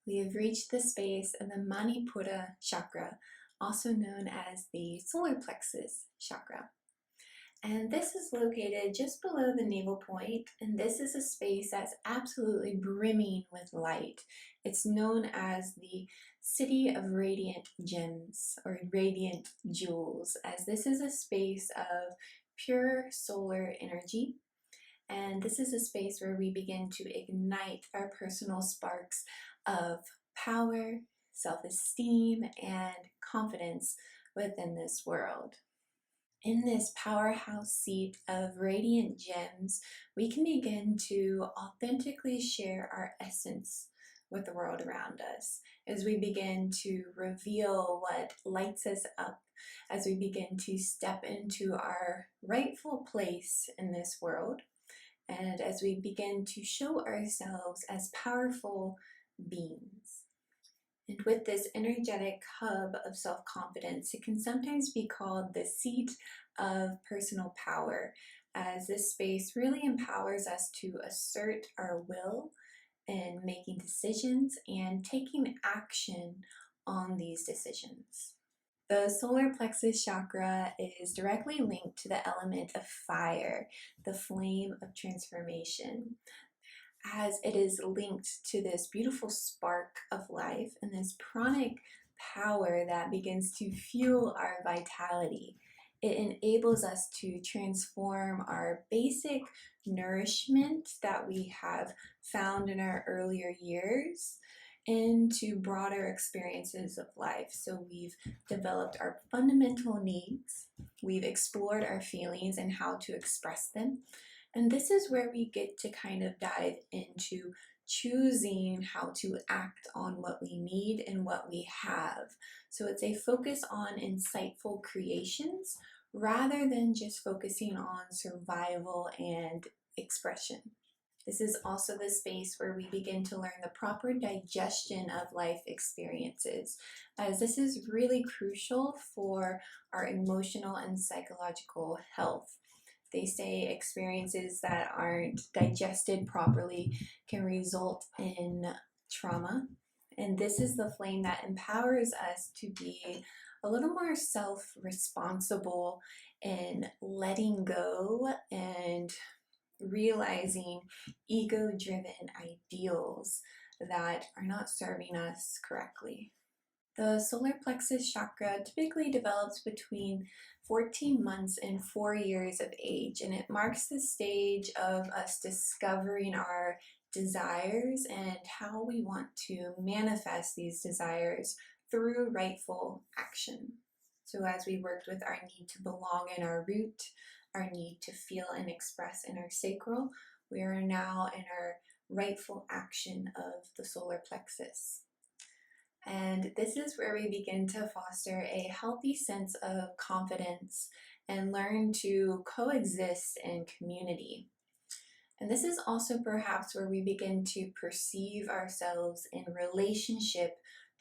We have reached the space of the Manipura chakra, also known as the solar plexus chakra. And this is located just below the navel point, and this is a space that's absolutely brimming with light. It's known as the city of radiant gems or radiant jewels, as this is a space of pure solar energy. And this is a space where we begin to ignite our personal sparks of power, self-esteem, and confidence within this world. In this powerhouse seat of radiant gems, we can begin to authentically share our essence with the world around us as we begin to reveal what lights us up, as we begin to step into our rightful place in this world, and as we begin to show ourselves as powerful beings. And with this energetic hub of self-confidence, it can sometimes be called the seat of personal power, as this space really empowers us to assert our will in making decisions and taking action on these decisions. The solar plexus chakra is directly linked to the element of fire, the flame of transformation, as it is linked to this beautiful spark of life and this pranic power that begins to fuel our vitality. It enables us to transform our basic nourishment that we have found in our earlier years into broader experiences of life. So we've developed our fundamental needs, we've explored our feelings and how to express them, and this is where we get to kind of dive into choosing how to act on what we need and what we have. So it's a focus on insightful creations rather than just focusing on survival and expression. This is also the space where we begin to learn the proper digestion of life experiences, as this is really crucial for our emotional and psychological health. They say experiences that aren't digested properly can result in trauma. And this is the flame that empowers us to be a little more self-responsible in letting go and realizing ego-driven ideals that are not serving us correctly. The solar plexus chakra typically develops between 14 months and 4 years of age, and it marks the stage of us discovering our desires and how we want to manifest these desires through rightful action. So as we worked with our need to belong in our root, our need to feel and express in our sacral, we are now in our rightful action of the solar plexus. And this is where we begin to foster a healthy sense of confidence and learn to coexist in community. And this is also perhaps where we begin to perceive ourselves in relationship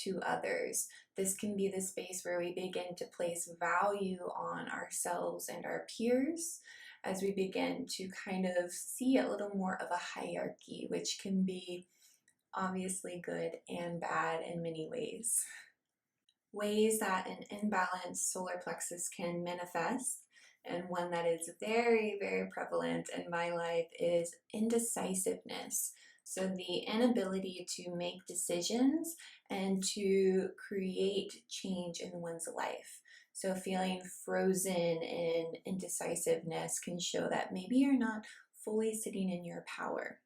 to others. This can be the space where we begin to place value on ourselves and our peers, as we begin to kind of see a little more of a hierarchy, which can be obviously good and bad in many ways. Ways that an imbalanced solar plexus can manifest, and one that is very, very prevalent in my life, is indecisiveness. So the inability to make decisions and to create change in one's life. So feeling frozen in indecisiveness can show that maybe you're not fully sitting in your power.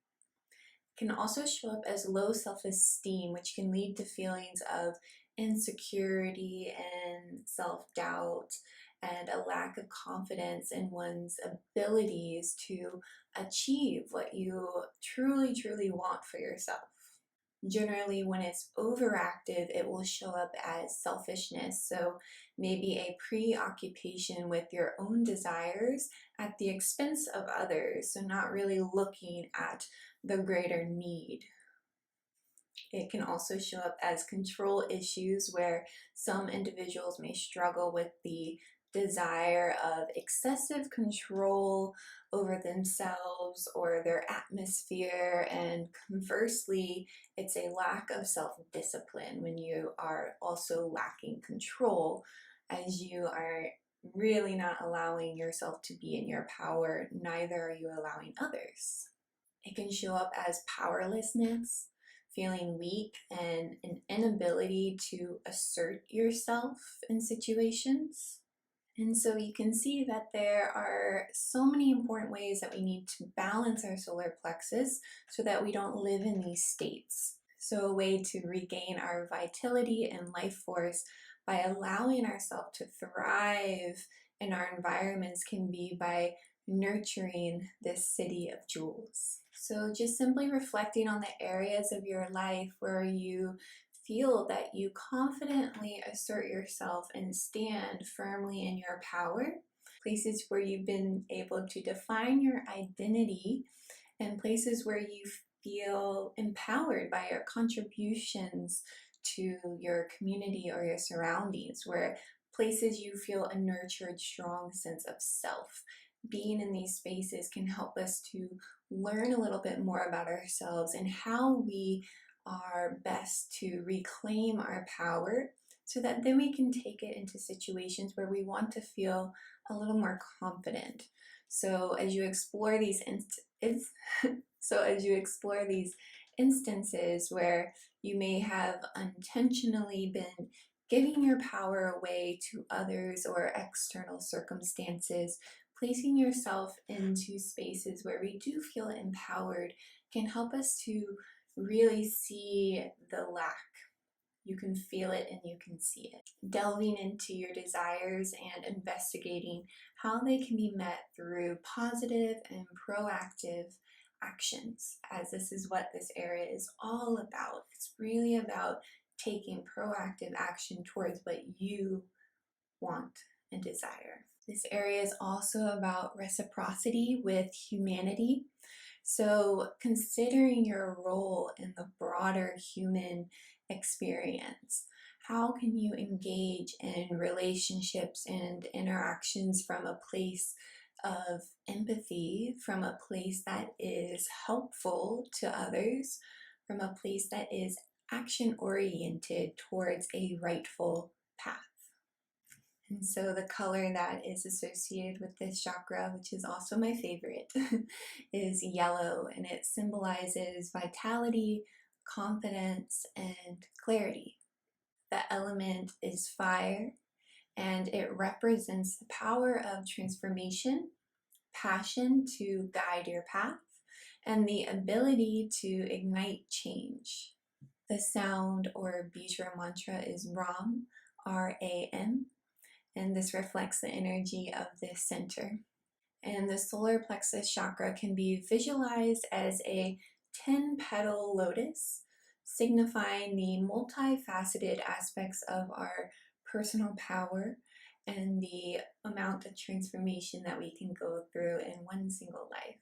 Can also show up as low self-esteem, which can lead to feelings of insecurity and self-doubt and a lack of confidence in one's abilities to achieve what you truly, truly want for yourself. Generally, when it's overactive, it will show up as selfishness. So maybe a preoccupation with your own desires at the expense of others. So not really looking at the greater need. It can also show up as control issues, where some individuals may struggle with the desire of excessive control over themselves or their atmosphere, and conversely, it's a lack of self-discipline when you are also lacking control, as you are really not allowing yourself to be in your power, neither are you allowing others. It can show up as powerlessness, feeling weak, and an inability to assert yourself in situations. And so you can see that there are so many important ways that we need to balance our solar plexus so that we don't live in these states. So a way to regain our vitality and life force by allowing ourselves to thrive in our environments can be by nurturing this city of jewels. So just simply reflecting on the areas of your life where you feel that you confidently assert yourself and stand firmly in your power, places where you've been able to define your identity, and places where you feel empowered by your contributions to your community or your surroundings, where places you feel a nurtured, strong sense of self. Being in these spaces can help us to learn a little bit more about ourselves and how we are best to reclaim our power, so that then we can take it into situations where we want to feel a little more confident. So as you explore these instances where you may have unintentionally been giving your power away to others or external circumstances, placing yourself into spaces where we do feel empowered can help us to really see the lack. You can feel it and you can see it. Delving into your desires and investigating how they can be met through positive and proactive actions, as this is what this area is all about. It's really about taking proactive action towards what you want and desire. This area is also about reciprocity with humanity. So considering your role in the broader human experience, how can you engage in relationships and interactions from a place of empathy, from a place that is helpful to others, from a place that is action oriented towards a rightful path? And so the color that is associated with this chakra, which is also my favorite, is yellow, and it symbolizes vitality, confidence, and clarity. The element is fire, and it represents the power of transformation, passion to guide your path, and the ability to ignite change. The sound or bija mantra is Ram, R-A-M, and this reflects the energy of this center. And the solar plexus chakra can be visualized as a 10-petal lotus, signifying the multifaceted aspects of our personal power and the amount of transformation that we can go through in one single life.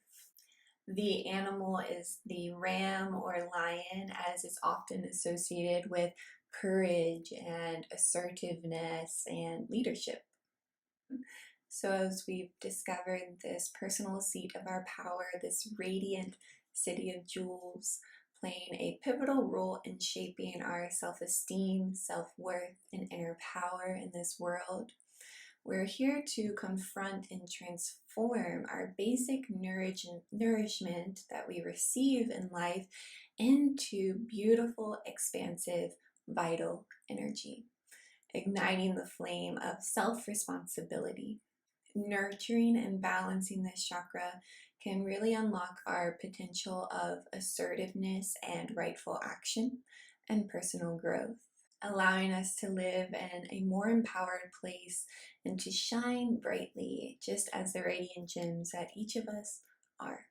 The animal is the ram or lion, as is often associated with courage and assertiveness and leadership. So as we've discovered this personal seat of our power, this radiant city of jewels, playing a pivotal role in shaping our self-esteem, self-worth, and inner power in this world, we're here to confront and transform our basic nourishment that we receive in life into beautiful, expansive, vital energy, igniting the flame of self-responsibility. Nurturing and balancing this chakra can really unlock our potential of assertiveness and rightful action and personal growth, allowing us to live in a more empowered place and to shine brightly, just as the radiant gems that each of us are.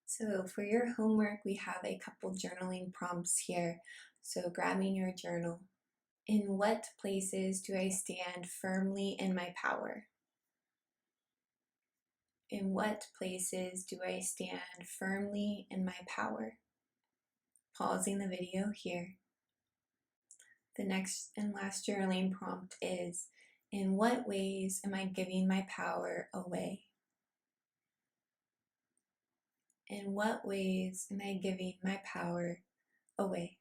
So for your homework, we have a couple journaling prompts here. So grabbing your journal. In what places do I stand firmly in my power? In what places do I stand firmly in my power? Pausing the video here. The next and last journaling prompt is, In what ways am I giving my power away? In what ways am I giving my power away?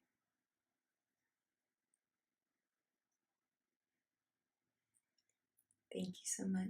Thank you so much.